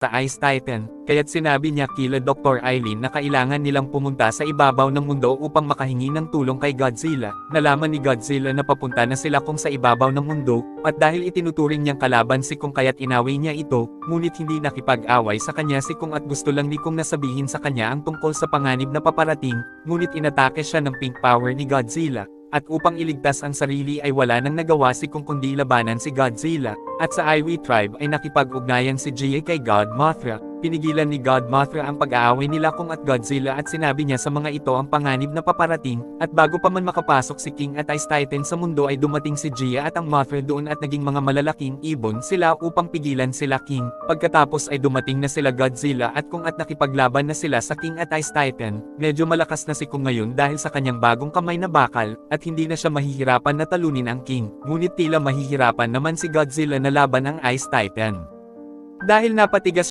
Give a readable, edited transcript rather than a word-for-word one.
the Ice Titan, kaya't sinabi niya kila Dr. Eileen na kailangan nilang pumunta sa ibabaw ng mundo upang makahingi ng tulong kay Godzilla. Nalaman ni Godzilla na papunta na sila Kong sa ibabaw ng mundo, at dahil itinuturing niyang kalaban si Kong kaya't inaway niya ito, ngunit hindi nakipag-away sa kanya si Kong at gusto lang ni Kong na sabihin sa kanya ang tungkol sa panganib na paparating, ngunit inatake siya ng pink power ni Godzilla. At upang iligtas ang sarili ay wala nang nagawa si Kong kundi labanan si Godzilla, at sa Iwi tribe ay nakipag-ugnayan si Jie kay God Mothra. Pinigilan ni God Mothra ang pag-aaway nila Kong at Godzilla at sinabi niya sa mga ito ang panganib na paparating, at bago pa man makapasok si King at Ice Titan sa mundo ay dumating si Jie at ang Mothra doon at naging mga malalaking ibon sila upang pigilan sila King. Pagkatapos ay dumating na sila Godzilla at Kong at nakipaglaban na sila sa King at Ice Titan. Medyo malakas na si Kong ngayon dahil sa kanyang bagong kamay na bakal, at hindi na siya mahihirapan na talunin ang King. Ngunit tila mahihirapan naman si Godzilla na laban ang Ice Titan. Dahil napatigas